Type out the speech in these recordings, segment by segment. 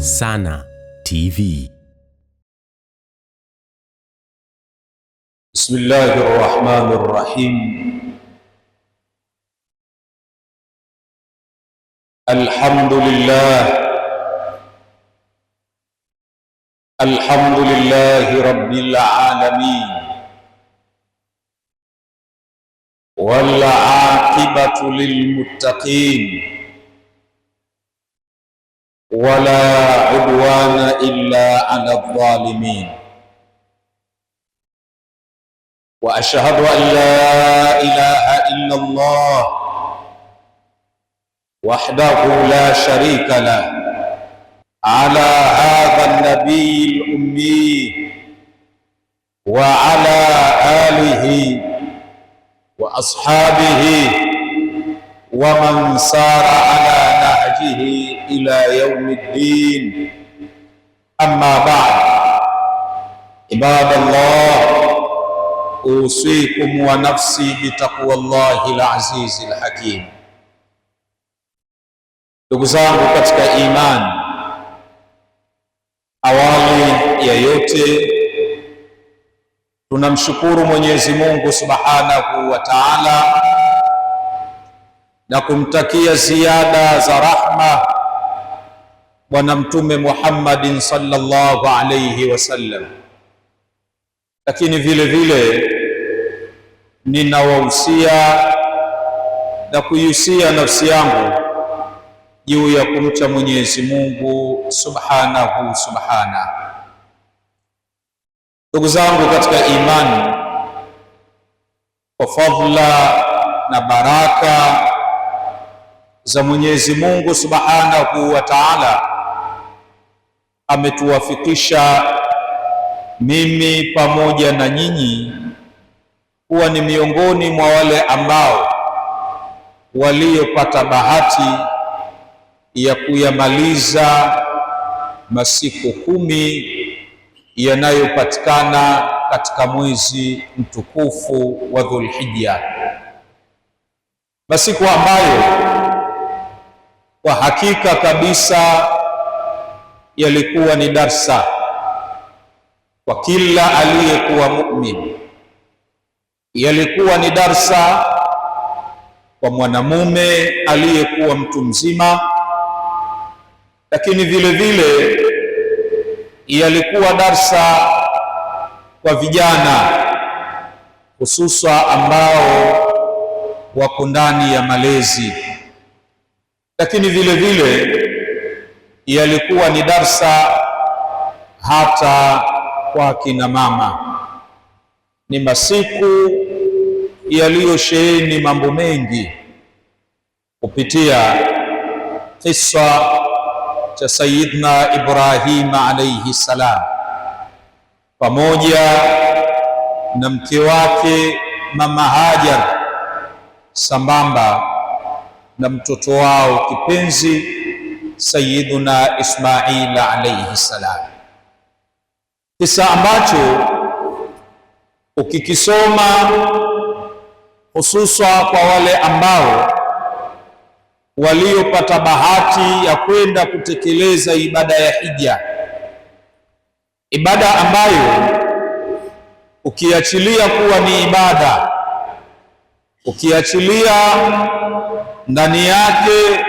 Sana TV. Bismillahir Rahmanir Rahim. Alhamdulillahi Rabbil Alamin. Wal aqibatu lil muttaqin. Wala udwana illa ala dhalimin. Wa ashhadu an la ilaha illa Allah wahdahu la sharika lah ala hadha an-nabiyil ummi wa ala alihi wa ashabihi wa man sara ala nahjihi ila yaumiddin. Amma ba'd. Ibadallah, usikum wa nafsi bitaqwallahi al-azizil hakim. Ndugu zangu katika imani, awali ya yote tunamshukuru Mwenyezi Mungu Subhanahu wa Ta'ala na kumtakia ziada za rahma Bwana Mtume Muhammadin sallallahu alayhi wasallam. Lakini vile vile ninawahusia na kuihusia nafsi yangu juu ya kumcha Mwenyezi Mungu subhanahu. Ndugu zangu katika imani, kwa fadhila na baraka za Mwenyezi Mungu subhanahu wa Ta'ala, ametuwafikisha mimi pamoja na nyinyi kuwa ni miongoni mwa wale ambao waliopata bahati ya kuyamaliza masiku 10 yanayopatikana katika mwezi mtukufu wa Dhulhijja, masiku ambayo kwa hakika kabisa yalikuwa ni darsa kwa kila aliyekuwa mu'min, yalikuwa ni darsa kwa mwanamume aliyekuwa mtu mzima, lakini vile vile yalikuwa darsa kwa vijana, hususa ambao wako ndani ya malezi, lakini vile vile yalikuwa ni darsa hata kwa kina mama. Ni masiku yaliyosheheni mambo mengi kupitia kisa cha Sayyidina Ibrahim alayhi salam pamoja na mke wake Mama Hajar, sambamba na mtoto wao kipenzi Sayyiduna Ismail alayhi salam, kisa ambacho ukikisoma hususa kwa wale ambao waliopata bahati ya kwenda kutekeleza ibada ya hija, ibada ambayo ukiachilia kuwa ni ibada, ukiachilia ndani yake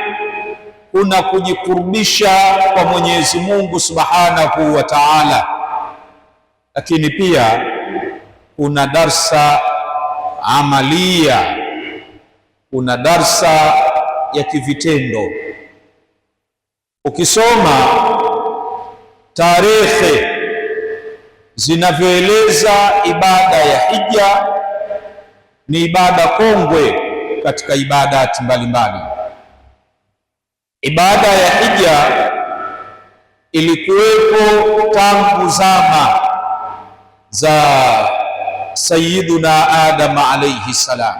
kuna kujikurubisha kwa Mwenyezi Mungu Subhanahu wa Ta'ala, lakini pia kuna darsa amalia, kuna darsa ya kivitendo. Ukisoma tarehe zinavyoeleza ibada ya hija, ni ibada kongwe katika ibadati mbalimbali. Ibada ya hija ilikuwepo tangu zama za Sayyiduna Adam alayhi salam.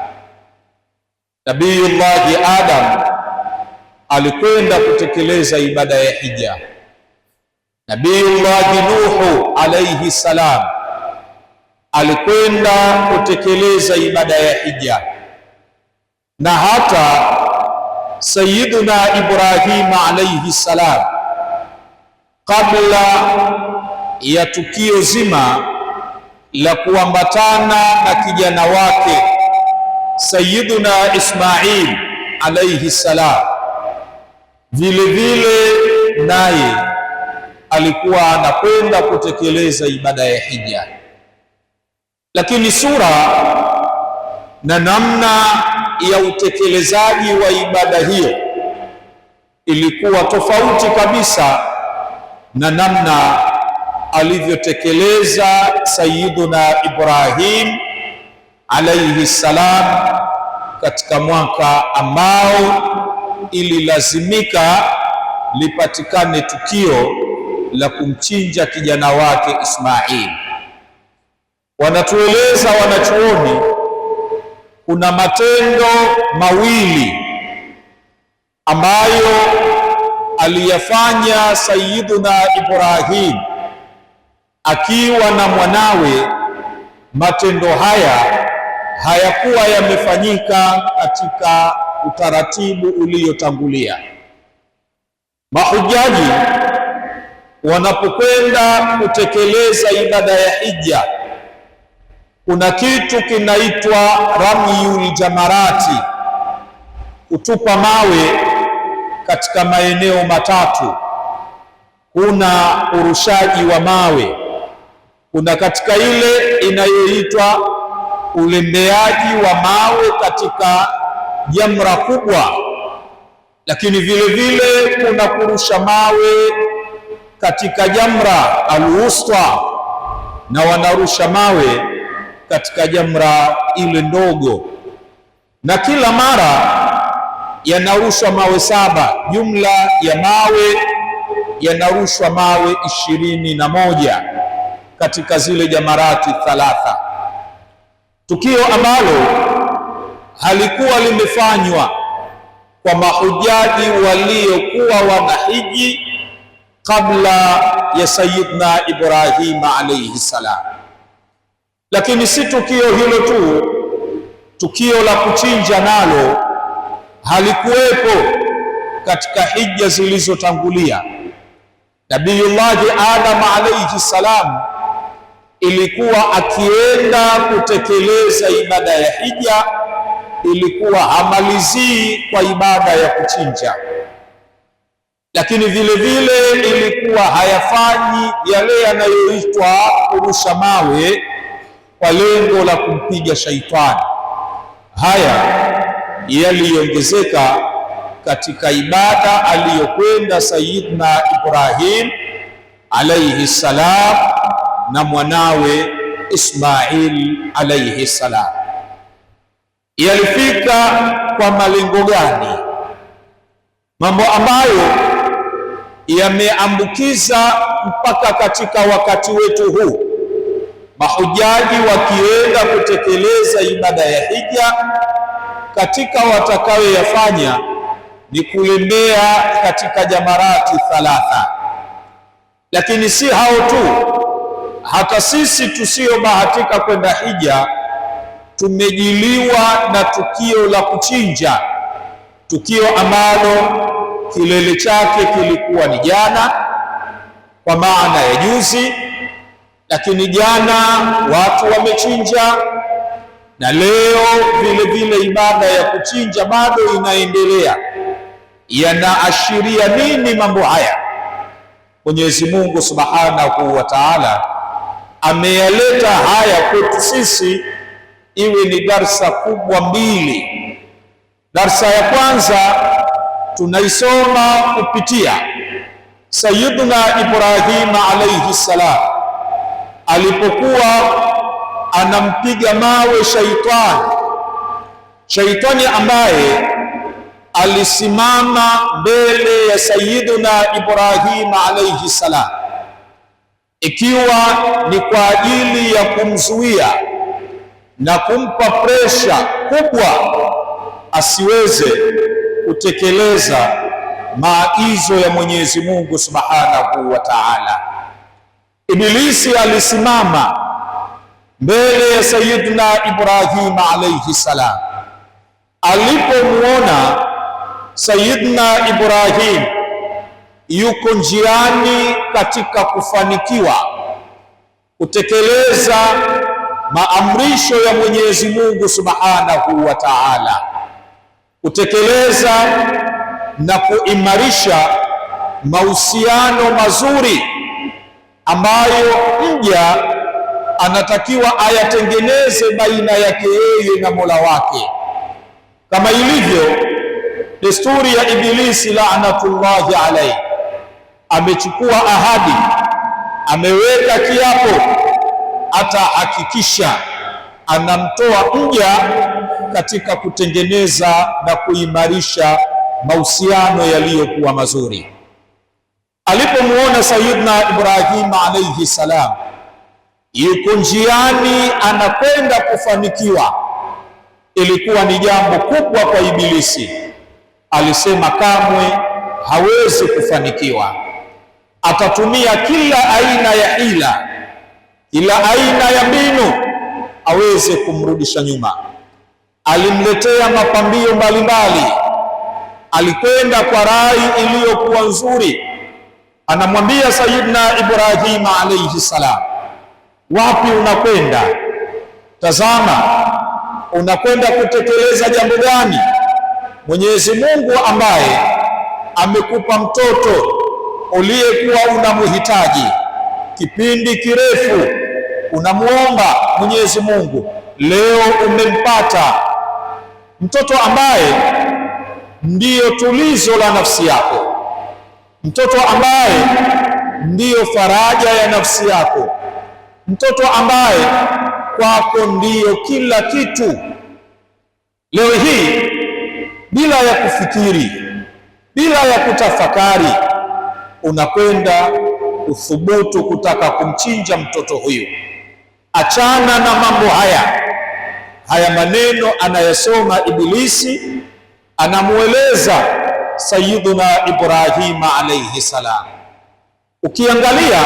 Nabiyullahi Adam alikwenda kutekeleza ibada ya hija. Nabiyullahi Nuhu alayhi salam alikwenda kutekeleza ibada ya hija, na hata Sayyiduna Ibrahim alayhi salam kabla ya tukio zima la kuambatana na kijana wake Sayyiduna Ismail alayhi salam, vile vile naye alikuwa anakwenda kutekeleza ibada ya hija, lakini sura na namna ya utekelezaji wa ibada hiyo ilikuwa tofauti kabisa na namna alivyotekeleza Sayyiduna Ibrahim alayhi salam katika mwaka ambao ililazimika lipatikane tukio la kumchinja kijana wake Ismail. Wanatueleza wanachuoni kuna matendo mawili ambayo aliyafanya Sayyiduna Ibrahim akiwa na mwanawe. Matendo haya hayakuwa yamefanyika katika utaratibu uliotangulia. Mahujaji wanapokwenda kutekeleza ibada ya hija, kuna kitu kinaitwa ramyul jamarati, kutupa mawe katika maeneo matatu. Kuna urushaji wa mawe, kuna katika ile inayoitwa ulembeaji wa mawe katika jamra kubwa, lakini vile vile kuna kurusha mawe katika jamra al-wusta, na wanarusha mawe katika jamra ile ndogo, na kila mara yanarushwa mawe 7. Jumla ya mawe yanarushwa mawe 21 katika zile jamarati 3, tukio ambalo halikuwa limefanywa kwa mahujaji waliokuwa wanahiji kabla ya Sayyidina Ibrahim alayhi salam. Lakini si tukio hilo tu, tukio la kuchinja nalo halikuwepo katika hija zilizotangulia. Nabiyullahi Adam alayhi salam ilikuwa akienda kutekeleza ibada ya hija, ilikuwa hamalizii kwa ibada ya kuchinja, lakini vile vile ilikuwa hayafanyi yale yanayoitwa kurusha mawe kwa lengo la kumpiga shaitani. Haya yaliongezeka katika ibada aliyokwenda Sayyidina Ibrahim alayhi salam na mwanawe Ismail alayhi salam. Yalifika kwa malengo gani? Mambo ambayo yameambukiza mpaka katika wakati wetu huu. Mahujaji wakienda kutekeleza ibada ya hija, katika watakayoyafanya ni kulembea katika jamarati 3. Lakini si hao tu, hata sisi tusiobahatika kwenda hija tumejiliwa na tukio la kuchinja, tukio ambalo kilele chake kilikuwa ni jana, kwa maana ya juzi. Lakini jana watu wamechinja, na leo vile vile ibada ya kuchinja bado inaendelea. Yanaashiria nini mambo haya? Mwenyezi Mungu Subhanahu wa Ta'ala ameyaleta haya kwetu sisi iwe ni darsa kubwa mbili. Darsa ya kwanza tunaisoma kupitia Sayyiduna Ibrahim alayhi salam alipokuwa anampiga mawe shaitani ambaye alisimama mbele ya Sayyiduna Ibrahim alayhi salam, ikiwa ni kwa ajili ya kumzuia na kumpa presha kubwa asiweze kutekeleza maagizo ya Mwenyezi Mungu Subhanahu wa Ta'ala. Ibilisi alisimama mbele ya Sayyidina Ibrahim alayhi salam. Alipomuona Sayyidina Ibrahim yuko njiani katika kufanikiwa kutekeleza maamrisho ya Mwenyezi Mungu Subhanahu wa Ta'ala, kutekeleza na kuimarisha mahusiano mazuri ambayo mja anatakiwa ayatengeneze baina yake yeye na Mola wake, kama ilivyo desturi ya Ibilisi laanatullahi alayhi. Amechukua ahadi, ameweka kiapo, atahakikisha anamtoa mja katika kutengeneza na kuimarisha mahusiano yaliyokuwa mazuri. Alipomuona Sayyidina Ibrahim alayhi salam yuko njiani anakwenda kufanikiwa, ilikuwa ni jambo kubwa kwa Ibilisi. Alisema kamwe hawezi kufanikiwa, atatumia kila aina ya hila, kila aina ya mbinu aweze kumrudisha nyuma. Alimletea mapambio mbalimbali, alikwenda kwa rai iliyokuwa nzuri. Anamwambia Sayyidina Ibrahim alayhi salam, wapi unakwenda? Tazama, unakwenda kutekeleza jambo gani? Mwenyezi Mungu ambaye amekupa mtoto uliyekuwa unamhitaji kipindi kirefu, unamuomba Mwenyezi Mungu, leo umempata mtoto ambaye ndiyo tulizo la nafsi yako, mtoto ambaye ndiyo faraja ya nafsi yako, mtoto ambaye kwako ndiyo kila kitu. Leo hii bila ya kufikiri, bila ya kutafakari, unakwenda uthubutu kutaka kumchinja mtoto huyu. Achana na mambo haya. Haya maneno anayasoma Ibilisi, anamueleza Sayyiduna Ibrahim alayhi salam. Ukiangalia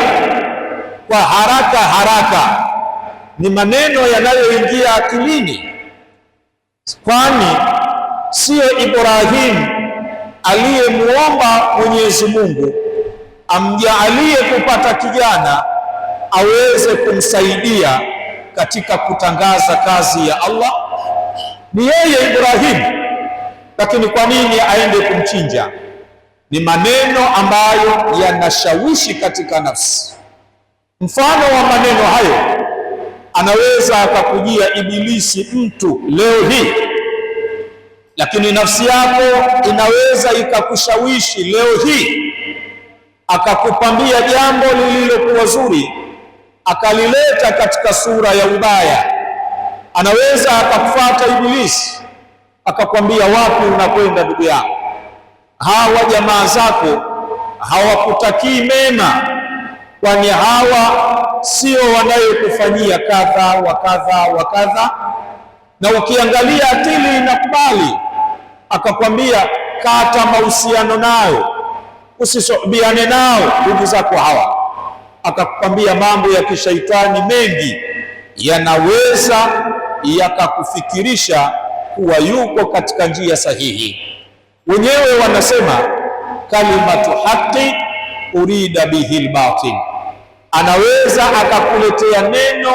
kwa haraka haraka ni maneno yanayoingia akilini, kwani siyo Ibrahim aliyemuomba Mwenyezi Mungu amjaalie kupata kijana aweze kumsaidia katika kutangaza kazi ya Allah. Ni yeye Ibrahim, lakini kwa nini aende kumchinja? Ni maneno ambayo yanashawishi katika nafsi. Mfano wa maneno hayo anaweza akakujia Ibilisi mtu leo hii, lakini nafsi yako inaweza ikakushawishi leo hii, akakupambia jambo lililokuwa zuri, akalileta katika sura ya ubaya. Anaweza akakufuata Ibilisi akakwambia, wapi unakwenda ndugu yangu? Hawa jamaa zako hawakutakii mema, kwani hawa sio wanayokufanyia kadha wa kadha wa kadha. Na ukiangalia akili inakubali, akakwambia kata mahusiano nayo, usisubiane nao ndugu zako hawa. Akakwambia mambo ya kishaitani mengi yanaweza yakakufikirisha kuwa yuko katika njia sahihi. Wenyewe wanasema kalimatu haqi urida bihil batil. Anaweza akakuletea neno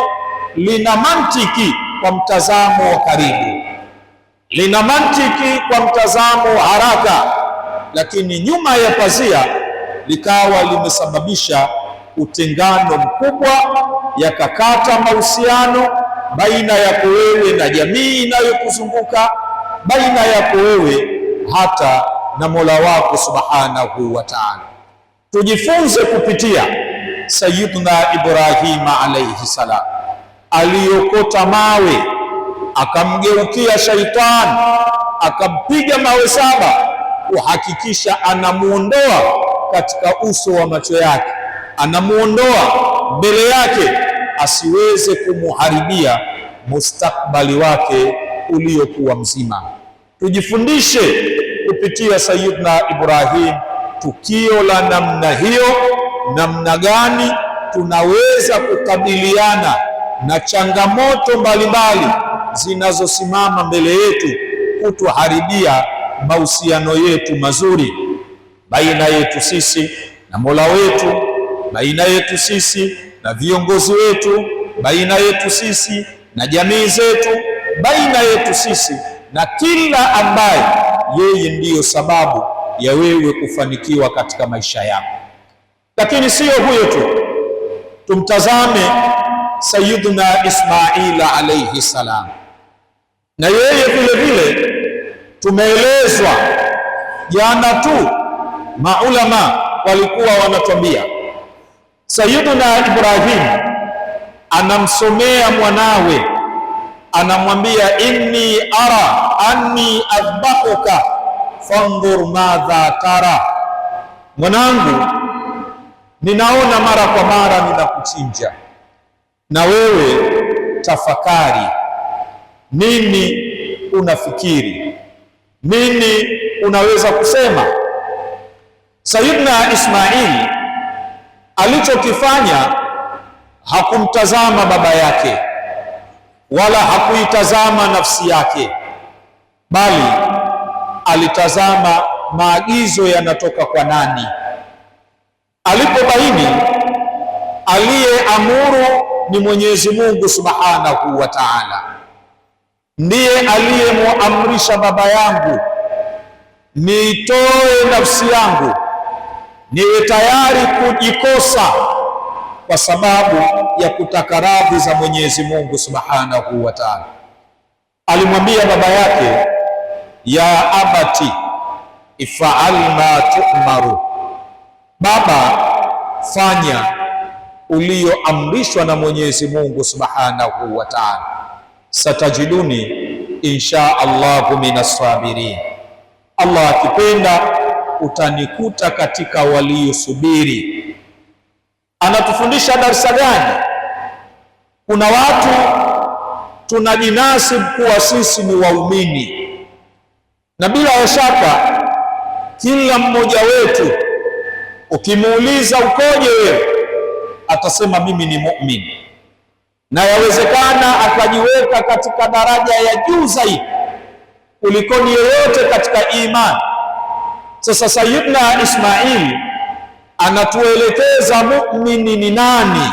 lina mantiki kwa mtazamo wa karibu, lina mantiki kwa mtazamo wa haraka, lakini nyuma ya pazia likawa limesababisha utengano mkubwa, yakakata mahusiano baina yako wewe na jamii inayokuzunguka, baina yako wewe hata na Mola wako Subhanahu wa Ta'ala. Tujifunze kupitia Sayyiduna Ibrahim alayhi salam. Aliokota mawe, akamgeukia shaitani, akampiga mawe 7 kuhakikisha anamuondoa katika uso wa macho yake, anamuondoa mbele yake, asiweze kumuharibia mustakbali wake uliokuwa mzima. Tujifundishe kupitia Sayyidina Ibrahim tukio la namna hiyo, namna gani tunaweza kukabiliana na changamoto mbalimbali zinazosimama mbele yetu kutuharibia mahusiano yetu mazuri. baina yetu sisi na Mola wetu, baina yetu sisi na viongozi wetu, baina yetu sisi na jamii zetu, baina yetu sisi na kila ambaye yeye ndiyo sababu ya wewe kufanikiwa katika maisha yako. Lakini siyo huyo tu, tumtazame Sayyiduna Ismaila alayhi salam, na yeye vile vile tumeelezwa jana tu, maulama walikuwa wanatuambia Sayyiduna Ibrahim anamsomea mwanawe, anamwambia inni ara anni adhbahuka fandhur madha tara, mwanangu, ninaona mara kwa mara ninakuchinja, na wewe tafakari, nini unafikiri, nini unaweza kusema? Sayyidina Ismail alichokifanya, hakumtazama baba yake wala hakuitazama nafsi yake, bali alitazama maagizo yanatoka kwa nani. Alipobaini aliyeamuru ni Mwenyezi Mungu Subhanahu wa Ta'ala, ndiye aliyemuamrisha baba yangu niitoe nafsi yangu, niwe tayari kujikosa kwa sababu ya kutaka radhi za Mwenyezi Mungu Subhanahu wa Ta'ala. Alimwambia baba yake, ya abati if'al ma tu'maru, baba, fanya ulioamrishwa na Mwenyezi Mungu Subhanahu wa Ta'ala, satajiduni insha Allahu minas sabirin, Allah akipenda utanikuta katika waliosubiri. Anatufundisha darsa gani? Kuna watu tunajinasibu kuwa sisi ni waumini, na bila shaka kila mmoja wetu ukimuuliza ukoje wewe, atasema mimi ni muumini, na yawezekana akajiweka katika daraja ya juu zaidi kulikoni yeyote katika imani. Sasa Sayyidina Ismail anatuelekeza muumini ni nani.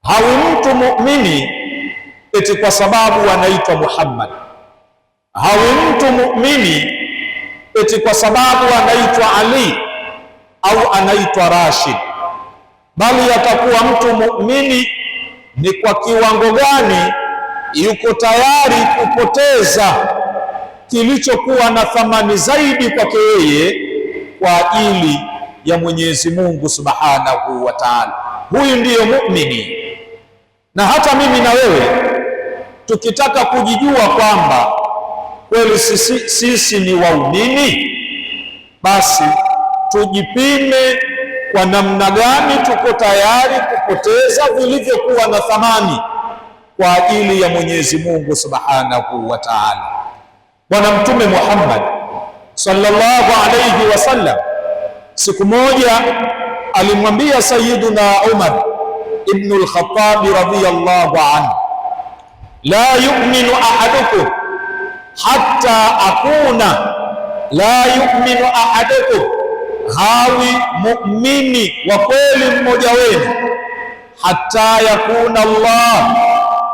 Hawi mtu muumini eti kwa sababu anaitwa Muhammad, hawi mtu muumini eti kwa sababu anaitwa Ali au anaitwa Rashid, bali atakuwa mtu muumini ni kwa kiwango gani yuko tayari kupoteza kilichokuwa na thamani zaidi kwake yeye kwa ajili ya Mwenyezi Mungu Subhanahu wa Ta'ala. Huyu ndiyo muumini. Na hata mimi na wewe tukitaka kujijua kwamba kweli sisi ni waumini, basi tujipime kwa namna gani tuko tayari kupoteza vilivyokuwa na thamani kwa ajili ya Mwenyezi Mungu Subhanahu wa Ta'ala. Bwana Mtume Muhammad sallallahu alayhi wasallam siku moja alimwambia Sayyiduna Umar ibn al-Khattab radhiyallahu anhu, la yu'minu ahadukum hatta akuna, la yu'minu ahadukum, hawi muumini wa kweli mmoja wenu, hatta yakuna Allah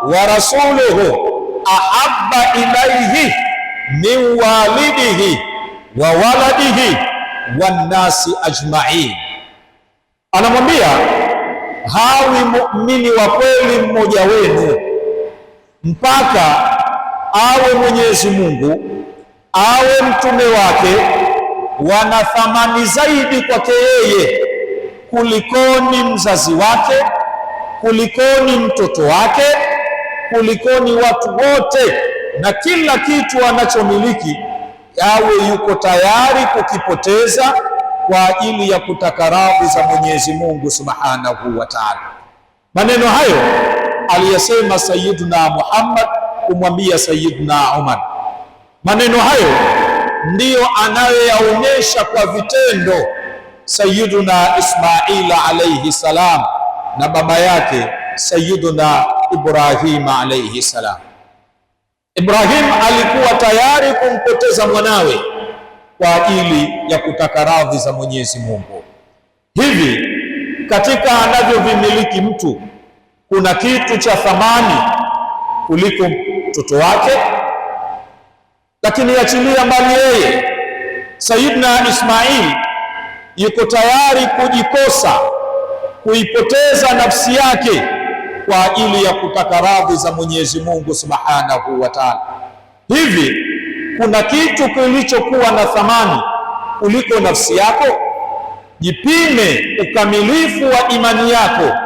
wa rasuluhu ahabba ilayhi min walidihi wa waladihi wan nasi ajma'in. Anamwambia hawi muumini wa kweli mmoja wenu mpaka awe Mwenyezi Mungu, awe mtume wake wana thamani zaidi kwake yeye kulikoni mzazi wake, kulikoni mtoto wake, kulikoni watu wote, na kila kitu anachomiliki yawe yuko tayari kukipoteza kwa ajili ya kutaka radhi za Mwenyezi Mungu Subhanahu wa Ta'ala. Maneno hayo aliyasema Sayyiduna Muhammad kumwambia Sayyiduna Umar. Maneno hayo ndiyo anayoyaonyesha kwa vitendo Sayyiduna Ismaila alayhi salam na baba yake Sayyiduna Ibrahim alayhi salam. Ibrahim alikuwa tayari kumpoteza mwanawe, kwa ajili ya kutaka radhi za Mwenyezi Mungu. Hivi katika anavyovimiliki mtu kuna kitu cha thamani kuliko mtoto wake? Lakini achilia mbali yeye, Sayyidina Ismail yuko tayari kujikosa, kuipoteza nafsi yake kwa ajili ya kutaka radhi za Mwenyezi Mungu Subhanahu wa Ta'ala. Hivi kuna kitu kilichokuwa na thamani kuliko nafsi yako? Jipime ukamilifu wa imani yako,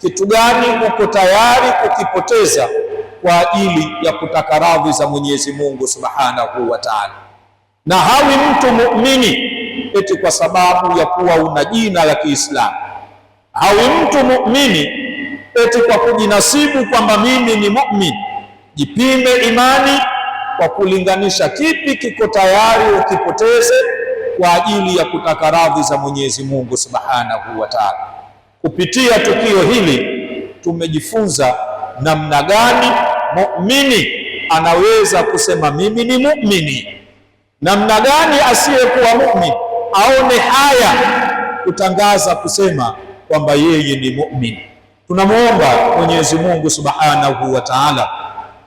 kitu gani uko tayari kukipoteza kwa ajili ya kutaka radhi za Mwenyezi Mungu Subhanahu wa Ta'ala. Na hawi mtu muumini eti kwa sababu ya kuwa una jina la Kiislamu. Hawi mtu muumini eti kwa kujinasibu kwamba mimi ni muumini. Jipime imani kwa kulinganisha kipi kiko tayari ukipoteze kwa ajili ya kutaka radhi za Mwenyezi Mungu Subhanahu wa Ta'ala. Kupitia tukio hili tumejifunza namna gani muumini anaweza kusema mimi ni muumini, namna gani asiyekuwa muumini aone haya kutangaza kusema kwamba yeye ni muumini. Tunamwomba Mwenyezi Mungu Subhanahu wa Ta'ala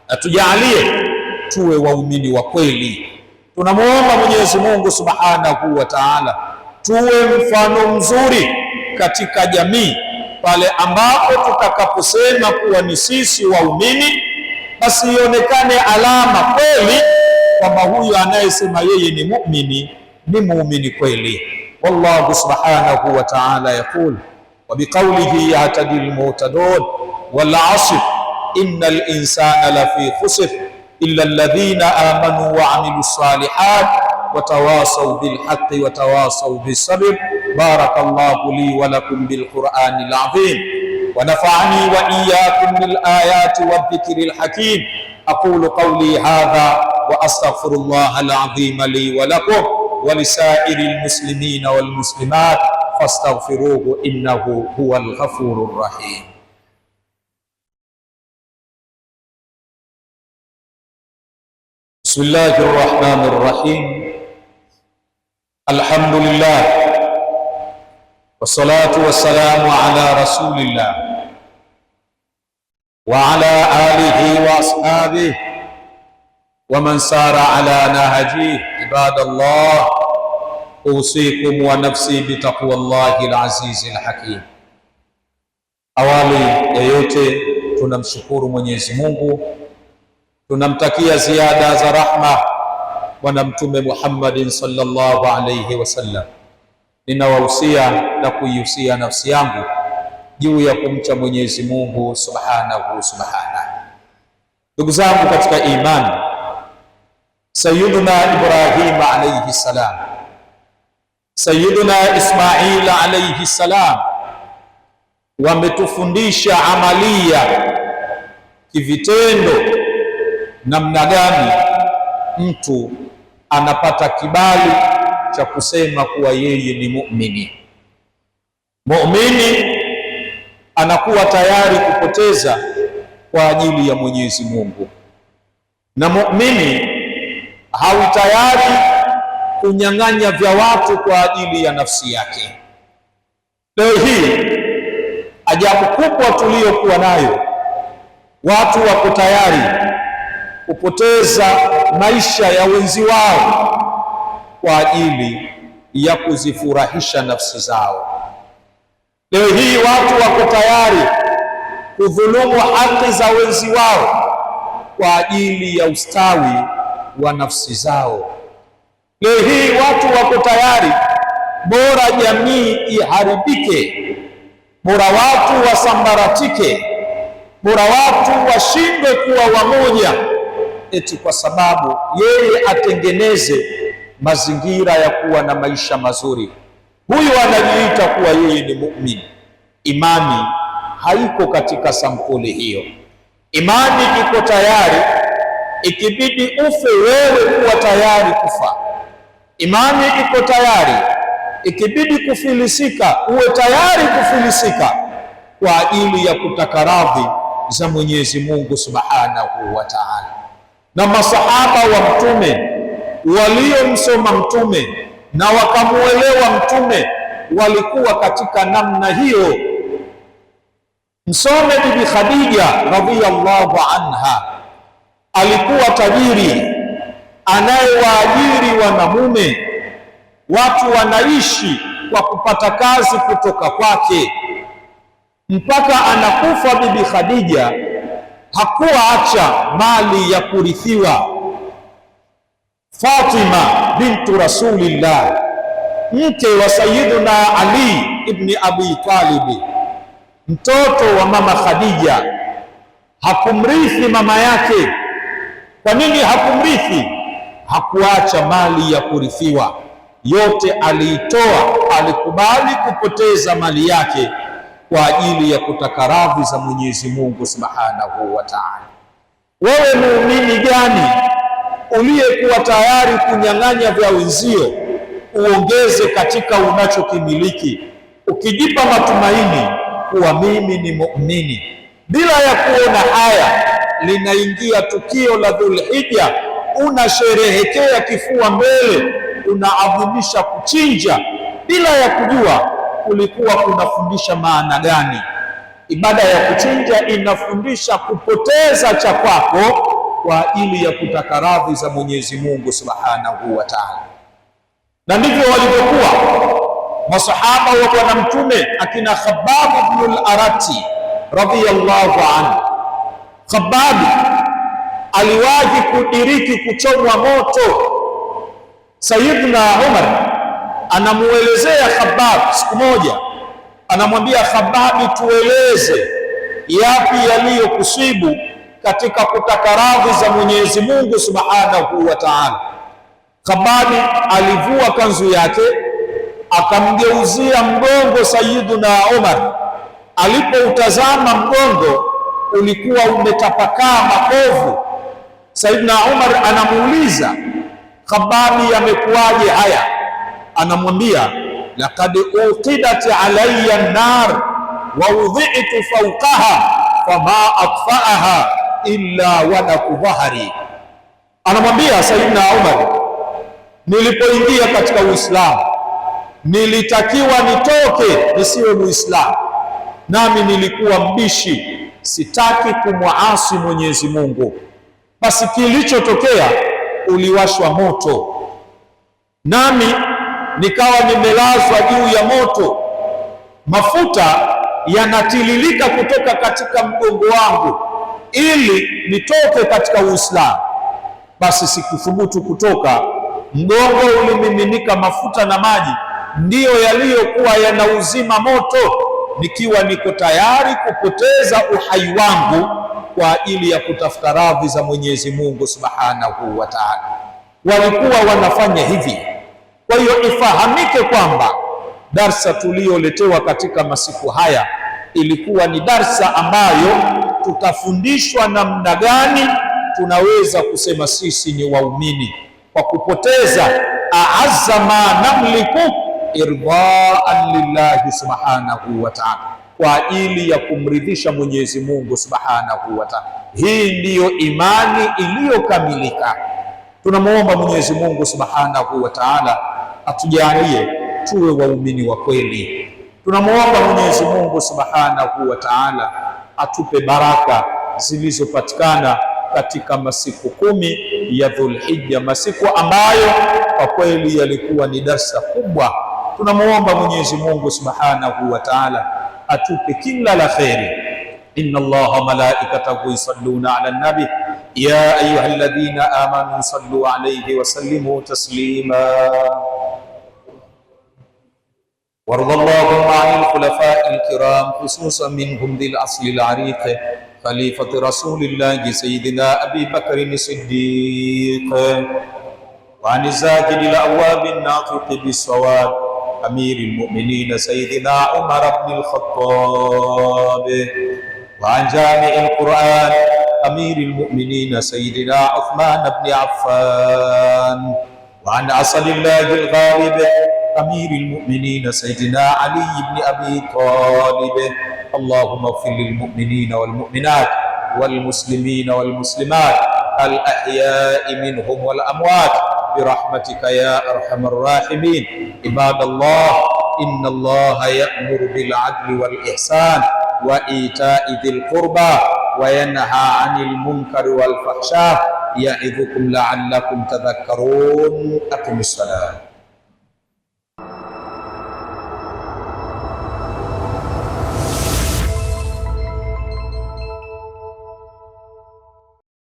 atujalie tuwe waumini wa kweli. Tunamwomba Mwenyezi Mungu Subhanahu wa Ta'ala tuwe mfano mzuri katika jamii, pale ambapo tutakaposema kuwa ni sisi waumini, basi ionekane alama kweli kwamba huyu anayesema yeye ni muumini ni muumini kweli. Wallahu Subhanahu wa Ta'ala yaqul wa biqawlihi yahtadi al-muhtadun wal 'asr innal insana lafi khusr illa alladhina amanu wa 'amilus salihat wa tawasaw bil haqqi wa tawasaw bis sabr. Barakallahu li wa lakum bil Qur'anil 'azim wa nafa'ani wa iyyakum bil ayati wad dhikril hakim. Aqulu qawli hadha wa astaghfirullaha al-'azim li wa lakum wa lisairil muslimina wal muslimat fastaghfiruhu innahu huwal ghafurur rahim. Bismillahir rahmanir rahim. Alhamdulillah wassalatu wassalamu ala rasulillah wa ala alihi wa ashabihi wa man sara ala nahjihi. Ibadallah, usikum wa nafsi bitaqwallahi al-azizil hakim. Awali ya yote tunamshukuru Mwenyezi Mungu, tunamtakia ziada za rahma Bwana Mtume Muhammadin sallallahu alayhi wasallam. Ninawahusia na kuihusia nafsi yangu juu ya kumcha Mwenyezi Mungu subhanahu. Ndugu zangu katika imani, Sayyiduna Ibrahim alayhi salam, Sayyiduna Ismail alayhi salam wametufundisha amalia kivitendo namna gani mtu anapata kibali cha kusema kuwa yeye ni muumini. Muumini anakuwa tayari kupoteza kwa ajili ya Mwenyezi Mungu, na muumini hawi tayari kunyang'anya vya watu kwa ajili ya nafsi yake. Leo hii ajabu kubwa tuliyokuwa nayo, watu wako tayari kupoteza maisha ya wenzi wao kwa ajili ya kuzifurahisha nafsi zao. Leo hii watu wako tayari kudhulumu haki za wenzi wao kwa ajili ya ustawi wa nafsi zao. Leo hii watu wako tayari, bora jamii iharibike, bora watu wasambaratike, bora watu washindwe kuwa wamoja, eti kwa sababu yeye atengeneze mazingira ya kuwa na maisha mazuri. Huyu anajiita kuwa yeye ni muumini. Imani haiko katika sampuli hiyo. Imani iko tayari, ikibidi ufe wewe kuwa tayari kufa. Imani iko tayari, ikibidi kufilisika uwe tayari kufilisika kwa ajili ya kutaka radhi za Mwenyezi Mungu Subhanahu wa Ta'ala. Na masahaba wa Mtume waliomsoma Mtume na wakamuelewa Mtume walikuwa katika namna hiyo. Msome Bibi Khadija radhiyallahu anha, alikuwa tajiri anayewaajiri wanamume, watu wanaishi kwa kupata kazi kutoka kwake. Mpaka anakufa Bibi Khadija hakuacha mali ya kurithiwa. Fatima bintu Rasulillah, mke wa Sayyiduna Ali ibn Abi Talib, mtoto wa mama Khadija, hakumrithi mama yake. Kwa nini hakumrithi? Hakuacha mali ya kurithiwa, yote aliitoa. Alikubali kupoteza mali yake kwa ajili ya kutaka radhi za Mwenyezi Mungu Subhanahu wa Ta'ala. Wewe muumini gani uliyekuwa tayari kunyang'anya vya wenzio uongeze katika unachokimiliki, ukijipa matumaini kuwa mimi ni muumini, bila ya kuona haya? Linaingia tukio la Dhulhijja, unasherehekea kifua mbele, unaadhimisha kuchinja bila ya kujua kulikuwa kunafundisha maana gani. Ibada ya kuchinja inafundisha kupoteza cha kwako kwa ajili ya kutaka radhi za Mwenyezi Mungu Subhanahu wa Ta'ala. Na ndivyo walivyokuwa masahaba wa Bwana Mtume, akina Khabbab ibn al-Arati radhiyallahu anhu. Khabbab aliwahi kudiriki kuchomwa moto. Sayyidina Umar anamuelezea Khabbab siku moja, anamwambia Khabbab, tueleze yapi yaliyokusibu katika kutaka radhi za Mwenyezi Mungu Subhanahu wa Ta'ala. Khabbab alivua kanzu yake akamgeuzia mgongo Sayyiduna Umar. Alipoutazama mgongo ulikuwa umetapakaa makovu. Sayyiduna Umar anamuuliza Khabbab, yamekuwaje haya? Anamwambia, laqad uqidat alayya an-nar wa wudhi'tu fawqaha fama atfa'aha illa wadaku dhahri. Anamwambia Sayyidina Umar, nilipoingia katika Uislamu nilitakiwa nitoke nisiwe Muislamu, nami nilikuwa mbishi, sitaki kumwasi Mwenyezi Mungu. Basi kilichotokea, uliwashwa moto, nami nikawa nimelazwa juu ya moto, mafuta yanatililika kutoka katika mgongo wangu ili nitoke katika Uislamu. Basi sikuthubutu kutoka, mgongo ulimiminika mafuta na maji, ndiyo yaliyokuwa yanauzima moto, nikiwa niko tayari kupoteza uhai wangu kwa ajili ya kutafuta radhi za Mwenyezi Mungu Subhanahu wa Ta'ala. Walikuwa wanafanya hivi. Kwa hiyo ifahamike kwamba darsa tuliyoletewa katika masiku haya ilikuwa ni darsa ambayo tutafundishwa namna gani tunaweza kusema sisi ni waumini kwa kupoteza aazza ma namliku irdaan lillahi Subhanahu wa Ta'ala, kwa ajili ya kumridhisha Mwenyezi Mungu Subhanahu wa Ta'ala. Hii ndiyo imani iliyokamilika. Tunamuomba Mwenyezi Mungu Subhanahu wa Ta'ala atujalie tuwe waumini wa kweli. Tunamuomba Mwenyezi Mungu Subhanahu wa Ta'ala atupe baraka zilizopatikana katika masiku 10 ya Dhulhijja, masiku ambayo kwa kweli yalikuwa ni darsa kubwa. Tunamuomba Mwenyezi Mungu Subhanahu wa Ta'ala atupe kila la kheri. Inna Allaha malaikatahu yusalluna ala nabi ya ayyuhalladhina amanu sallu alayhi wa sallimu taslima. وارض اللهم عن الخلفاء الكرام خصوصا منهم ذي الأصل العريق خليفة رسول الله سيدنا أبي بكر الصديق، وعن الزاهد الأواب الناطق بالصواب أمير المؤمنين سيدنا عمر بن الخطاب، وعن جامع القرآن أمير المؤمنين سيدنا عثمان بن عفان، وعن أسد الله الغالب أمير المؤمنين سيدنا علي بن أبي طالب. اللهم اغفر للمؤمنين والمؤمنات والمسلمين والمسلمات الأحياء منهم والأموات برحمتك يا أرحم الراحمين. عباد الله، إن الله يأمر بالعدل والإحسان وإيتاء ذي القربى وينهى عن المنكر والفحشاء يعظكم لعلكم تذكرون. أقم الصلاة.